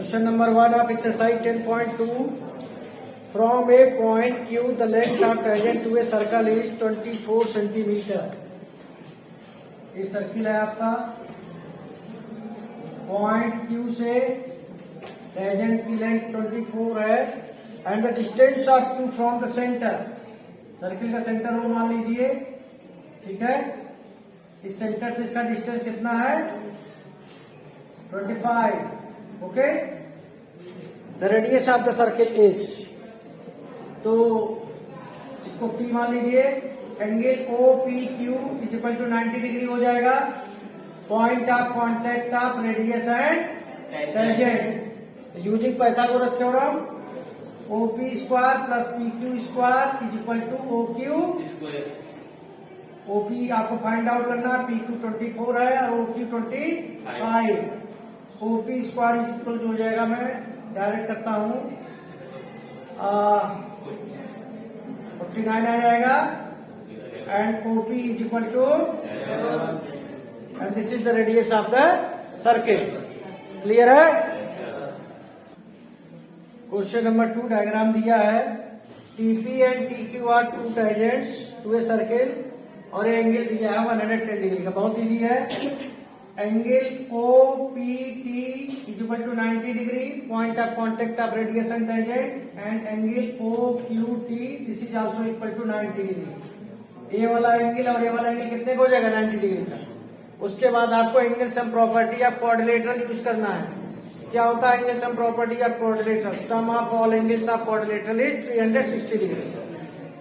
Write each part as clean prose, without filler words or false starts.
Question number 1 of exercise 10.2. From a point Q, the length of tangent to a circle is 24 centimeter. ये circle है आपका, point Q से tangent की length 24 है and the distance of Q from the centre. Circle का centre वो मान लीजिए, ठीक है. इस सेंटर से इसका डिस्टेंस कितना है? 25. Okay. The radius of the circle is, तो इसको P मान लीजिए. Angle OPQ is equal to 90 degree हो जाएगा. Point of contact of radius and tangent using Pythagoras theorem. OP square plus PQ square is equal to OQ square. OP आपको find out करना है. PQ 24 है और OQ 25. OP square is equal to हो जाएगा, मैं डायरेक्ट करता हूं, 49 आ जाएगा. And OP is equal to, and this is the radius of the circle. Clear है? क्वेश्चन नंबर 2 डायग्राम दिया है. TP and TQ are two tangents to a circle और एंगल दिया है 110 डिग्री का. बहुत इजी है. Angle OPT is equal to 90 degree, point of contact of radius and tangent. And angle OQT this is also equal to 90 degree. A वाला angle और ए वाला angle कितने का हो जाएगा? 90 डिग्री का. उसके बाद आपको angle sum property of quadrilateral use करना है. क्या होता है angle sum property of quadrilateral? Sum of all angles of quadrilateral is 360 degree.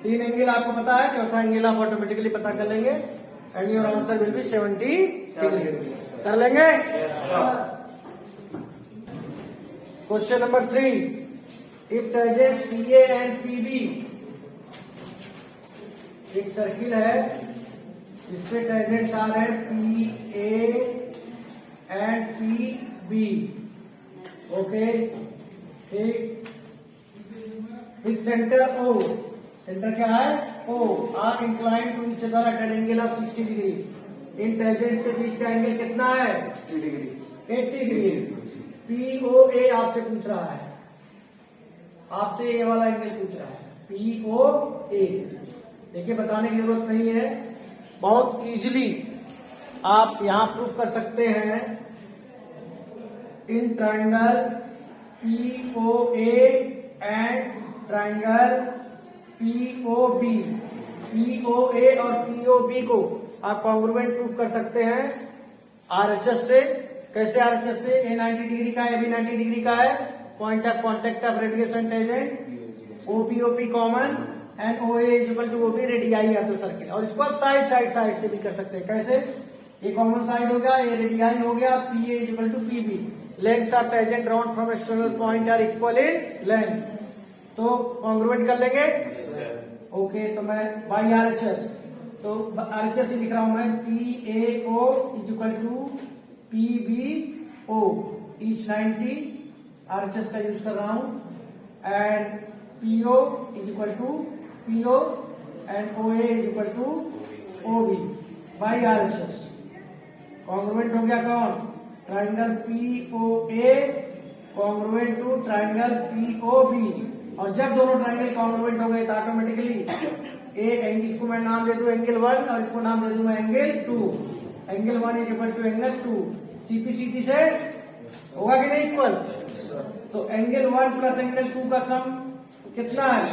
3 angle आपको पता है, चौथा एंगल आप ऑटोमेटिकली पता कर लेंगे and your answer will be 70 degree. कर लेंगे? Question number 3. If tangents PA and PB, एक सर्किल है जिसमें टेंजेंट्स आ रहे हैं PA एंड PB. ओके, ठीक. विथ सेंटर O, सेंटर क्या है? O are incline to each other at an angle of 60 degree. इन टेंजेंट्स के बीच का एंगल कितना है? 60 डिग्री. 80 डिग्री. POA आपसे पूछ रहा है, आपसे ये वाला एंगल पूछ रहा है, POA. देखिए, बताने की जरूरत नहीं है, बहुत इजीली आप यहां प्रूव कर सकते हैं. In triangle POA and triangle POB, POA और POB को आप कॉन्ग्रुएंट प्रूव कर सकते हैं RHS से. कैसे RHS से? ए 90 डिग्री का है, B 90 डिग्री का है. Point of contact of radius and tangent OP common and OA is equal to OB radii of the circle. और इसको आप साइड से भी कर सकते हैं. कैसे? ये कॉमन साइड हो गया, ये रेडियाई हो गया. PA is equal to PB. Lengths of tangent drawn from external point are equal in length. तो कॉन्ग्रुएंट कर लेंगे. ओके, तो मैं बाई RHS, तो RHS ही लिख रहा हूं मैं. PAO is equal to PBO each 90. RHS का यूज कर रहा हूं. And PO is equal to PO and OA is equal to OB by RHS. Congruent हो गया कौन? Triangle POA congruent to triangle POB. और जब दोनों ट्राइंगल कॉन्ग्रुएंट हो गए तो ऑटोमेटिकली ए एंगल, इसको मैं नाम दे दूं एंगल 1 और इसको नाम दे दूं मैं angle 2. Angle 1 is equal to angle 2. CP/CD से होगा कि नहीं इक्वल? तो एंगल 1 प्लस एंगल 2 का सम कितना है?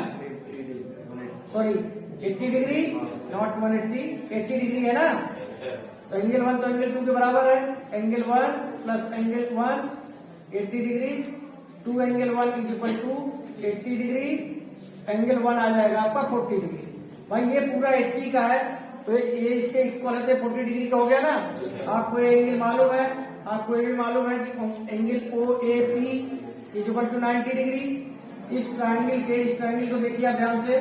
Sorry, 80 degree, not 180. 80 डिग्री है ना. तो एंगल 1 तो एंगल 2 के बराबर है. Angle 1 plus angle 1 80 degree. 2 angle 1 is equal to 80 degree. Angle 1 आ जाएगा आपका 40 डिग्री. भाई ये पूरा 80 का है, तो ये इसके इक्वल है, 40 डिग्री का हो गया ना. आपको ये एंगल मालूम है, आपको ये भी मालूम है कि angle OAP is equal to 90 degree. इस ट्राइंगल को देखिए आप ध्यान से.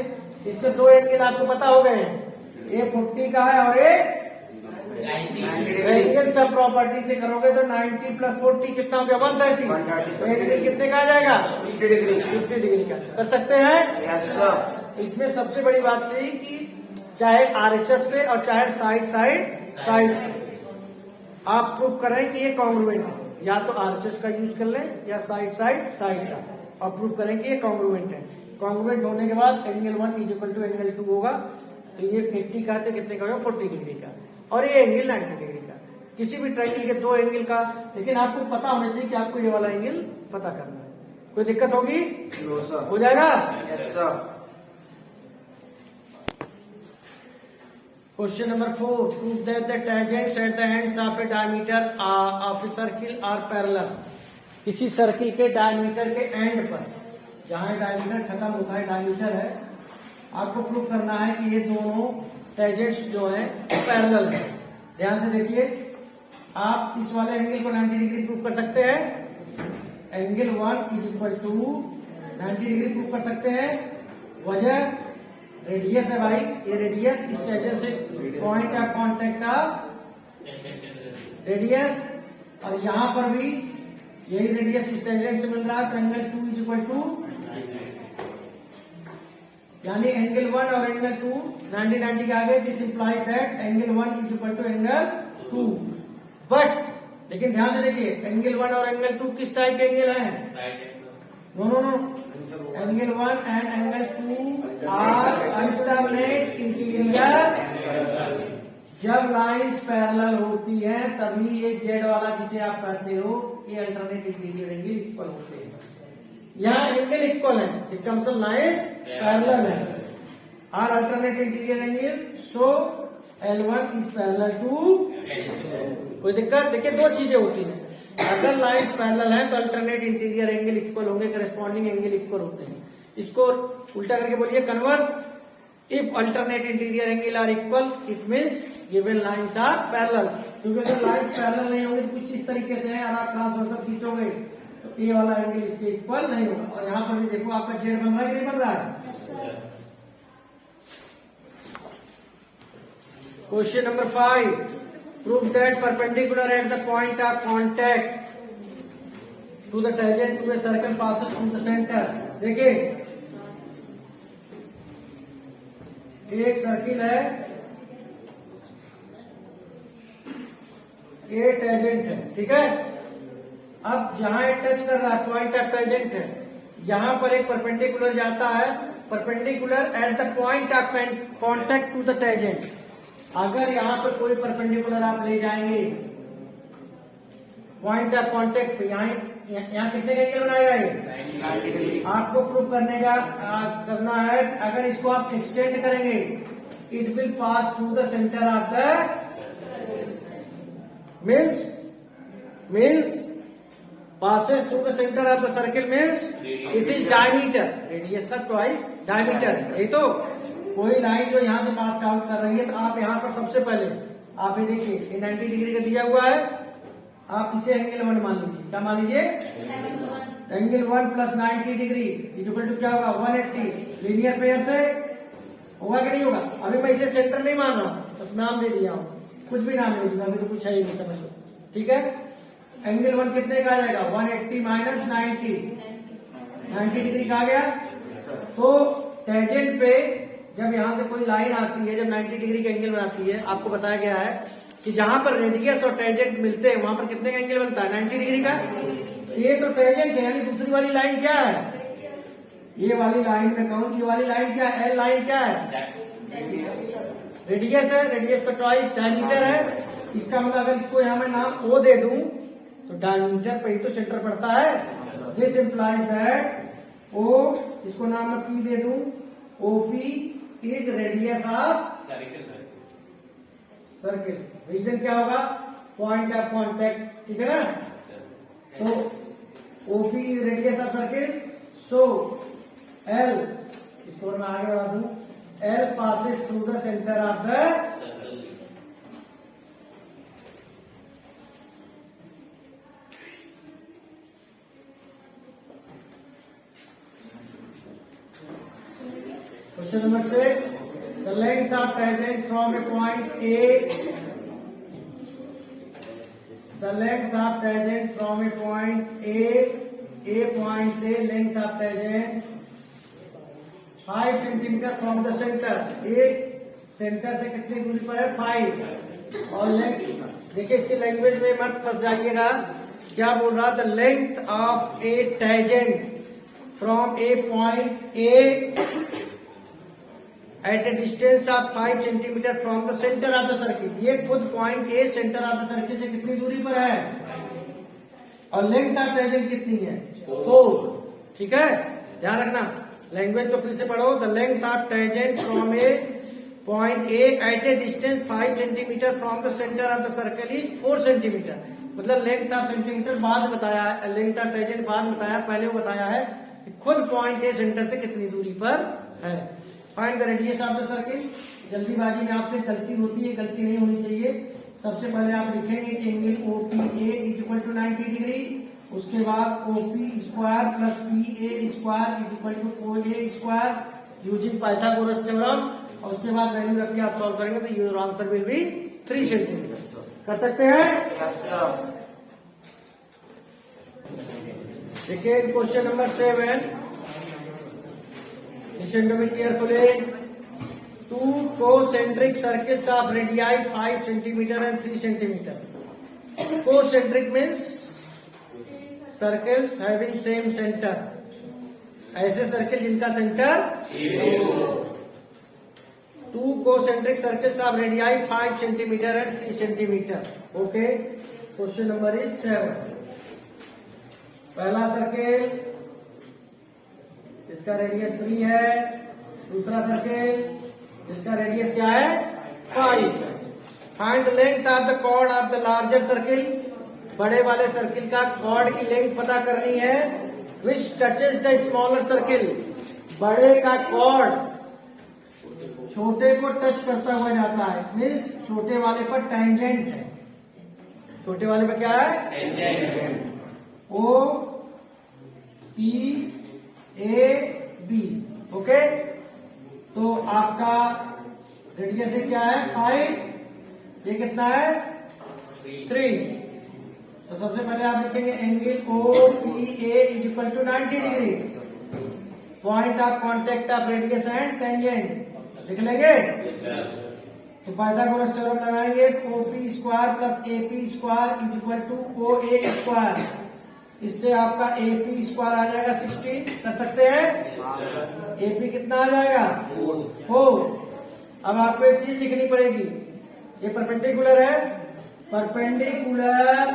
इसके 2 एंगल आपको पता हो गए हैं, ये 40 का है और ये 90. एंगल सब प्रॉपर्टी से करोगे तो 90 प्लस 40 कितना हो गया? 130. तो एंगल कितने का आ जाएगा? 50 डिग्री. 50 डिग्री का कर सकते हैं. Yes sir. इसमें सबसे बड़ी बात थी कि चाहे RHS से और चाहे साइड से आप प्रूव करें कि ये कॉन्ग्रुएंट है. या तो आरएचएस का यूज कर लें या साइड का, और प्रूव करें कि ये कॉन्ग्रुएंट है। कॉन्ग्रुएंट होने के बाद angle 1 is equal to angle 2 होगा, तो ये 50 का तो कितने का होगा 40 डिग्री का, और ये एंगल 90 डिग्री का। किसी भी ट्रायंगल के दो एंगल का, लेकिन आपको पता होना चाहिए कि आपको ये वाला एंगल पता करना है। कोई दिक्कत होगी? No sir. हो जाएगा? Yes sir. Question number 4, prove that the tangents at the ends of a diameter of a circle are parallel। किसी सर्किल के डायमीटर के एंड पर, जहां डायमीटर खत्म होता है, डायमीटर है, आपको प्रूव करना है कि ये दोनों टेंजेंट्स जो है पैरेलल है। ध्यान से देखिए, आप इस वाले एंगल को 90 डिग्री प्रूव कर सकते हैं। Angle 1 is equal to 90 degree prove कर सकते हैं। वजह रेडियस है भाई, ये रेडियस इस टेंजेंट से point of contact of radius, और यहां पर भी यही रेडियस इस टेंजेंट से मिल रहा है, तो एंगल 2 इज इक्वल टू, यानी एंगल 1 और एंगल 2 90 के आगे, this implies that angle 1 is equal to angle 2। But लेकिन ध्यान से देखिए, एंगल 1 और एंगल 2 किस टाइप के एंगल है? No, angle 1 and angle 2 are alternate interior. जब लाइंस पैरेलल होती है तभी ये जेड वाला जिसे आप कहते हो, ये अल्टरनेट इंटीरियर एंगल इक्वल होते हैं। यहाँ एंगल इक्वल है, इसका मतलब लाइंस पैरेलल है। Are alternate interior angle, so L1 is parallel to. कोई दिक्कत? देखिए, दो चीजें होती हैं, अगर लाइंस पैरेलल है तो अल्टरनेट इंटीरियर एंगल इक्वल होंगे, करस्पॉन्डिंग एंगल इक्वल होते हैं। इसको उल्टा करके बोलिए, converse. If alternate interior angle are equal, it means given lines are parallel. क्योंकि अगर लाइंस पैरेलल नहीं होंगे तो कुछ इस तरीके से है, और आप ट्रांसवर्सल खींचोगे तो ये वाला एंगल इसके इक्वल नहीं होगा। और यहाँ पर भी देखो, आपका जेड बन रहा है कि नहीं बन रहा है? Question number 5, prove that perpendicular at the point of contact to the tangent to a circle passes through the centre. देखिए, एक सर्किल है, ये टेंजेंट है, ठीक है। अब जहां ये टच कर रहा है, पॉइंट ऑफ टेंजेंट है, यहां पर एक परपेंडिकुलर जाता है, perpendicular at the point of contact to the tangent. अगर यहां पर कोई परपेंडिकुलर आप ले जाएंगे पॉइंट ऑफ कांटेक्ट पे, यहाँ कितने का एंगल बनाएगा ये? आपको प्रूव करना है, अगर इसको आप एक्सटेंड करेंगे, it will pass through the centre of the means passes through the center of the circle means it is diameter, radius का ट्वाइस डायमीटर। यही तो, कोई लाइन जो यहाँ से पास आउट कर रही है, तो आप यहाँ पर सबसे पहले आप ये देखिए, ये 90 डिग्री का दिया हुआ है, आप इसे एंगल 1 मान लीजिए। क्या मान लीजिए? Angle 1 plus 90 degree equal to क्या होगा? 180। लीनियर पेयर से होगा कि नहीं होगा? अभी मैं इसे सेंटर नहीं मान रहा हूँ, बस नाम दे दिया हूँ, कुछ भी नाम दे दिया, अभी तो कुछ है ही नहीं, समझ लो, ठीक है। एंगल 1 कितने का आ जाएगा? 180 माइनस 90 डिग्री का आ गया। तो टेंजेंट पे जब यहां से कोई लाइन आती है, जब 90 डिग्री का एंगल बनाती है, आपको बताया गया है कि जहां पर रेडियस और टेंजेंट मिलते हैं वहां पर कितने का एंगल बनता है? 90 डिग्री का। ये तो टेंजेंट है, यानी दूसरी वाली लाइन क्या है? ये वाली लाइन में कहूँ, ये वाली लाइन क्या है? एल लाइन क्या है? रेडियस है, रेडियस का ट्वाइस डायमीटर है। इसका मतलब अगर इसको यहाँ मैं नाम ओ दे दूं तो डायमीटर पे ही तो सेंटर पड़ता है। दिस इंप्लाइज दैट ओ, इसको नाम मैं पी दे दूं, OP is radius of circle. Reason क्या होगा? पॉइंट ऑफ कांटेक्ट, ठीक है ना। तो OP is radius of circle, so L, इसको मैं आगे बढ़ा दूं, L passes through the centre of the Question number 6. The lengths of tangent from a point A. The length of tangent from a point A. A point से length of tangent 5 centimetre from the center. A centre से कितनी दूरी पर है? 5। और length देखिए, इसकी language में मत फंस जाइएगा क्या बोल रहा, the length of a tangent from a point A at a distance of 5 centimetre from the centre of the circle. ये खुद point A centre of the circle से कितनी दूरी पर है, और लेंथ ऑफ टेंजेंट कितनी है, 4। ठीक है, ध्यान रखना, लैंग्वेज को फिर से पढ़ो। The length of tangent from a point A at a distance 5 centimetre from the centre of the circle is 4 centimetre. मतलब लेंथ ऑफ सेंटीमीटर बाद बताया है, लेंथ ऑफ टेंजेंट बाद बताया, पहले वो बताया है कि खुद पॉइंट ए सेंटर से कितनी दूरी पर है। Find the radius of the circle. जल्दीबाजी में आपसे गलती होती है, गलती नहीं होनी चाहिए। सबसे पहले आप लिखेंगे कि angle OPA is equal to 90 degree, उसके बाद OP square plus PA square is equal to 4A square using Pythagoras theorem, और उसके बाद वैल्यू रख के आप सॉल्व करेंगे तो your answer will be 3 centimetre. कर सकते हैं? देखिए question number 7, listen to me carefully. 2 concentric circles of radii 5 centimeter and 3 centimeter. Concentric means circles having same center. ऐसे सर्किल जिनका centre 2 concentric circles of radii 5 centimeter and 3 centimeter. Okay. Question number is 7. पहला circle, इसका radius 3 है। दूसरा circle, इसका radius क्या है, 5। Find the length of the chord of the larger circle. बड़े वाले सर्किल का कॉर्ड की लेंथ पता करनी है। विच टचेस द स्मॉलर सर्किल। बड़े का कॉर्ड छोटे को टच करता हुआ जाता है, मीन्स छोटे वाले पर टेंजेंट है। छोटे वाले पर क्या है, टेंजेंट। OPAB। ओके, तो आपका रेडियस है क्या है, 5। ये कितना है, 3। तो सबसे पहले आप लिखेंगे angle OPA is equal to 90 degree, point of contact of radius and tangent. लिख लेंगे? तो पाइथागोरस थ्योरम लगाएंगे। OP square plus AP square is equal to OA square. इससे आपका AP स्क्वायर आ जाएगा 16। कर सकते हैं? AP कितना आ जाएगा, 4। अब आपको एक चीज लिखनी पड़ेगी, ये परपेंडिकुलर है। परपेंडिकुलर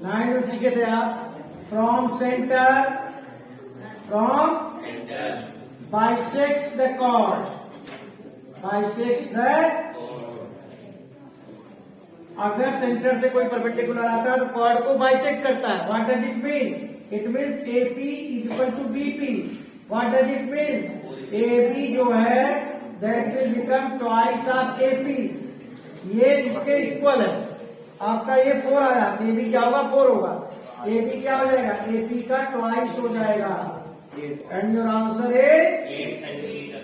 लाइन में सीखे थे आप, from centre bisects the chord, bisects the. अगर सेंटर से कोई परपेंडिकुलर आता है तो कॉर्ड को बाइसेक्ट करता है। What does it mean? It means AP is equal to BP। What does it means? AB जो है that will become twice of AP। ये इसके इक्वल है। आपका ये 4 आया, AB क्या होगा, 4 होगा। AB क्या हो जाएगा, AP का ट्वाइस हो जाएगा। And your answer is 8 centimetre.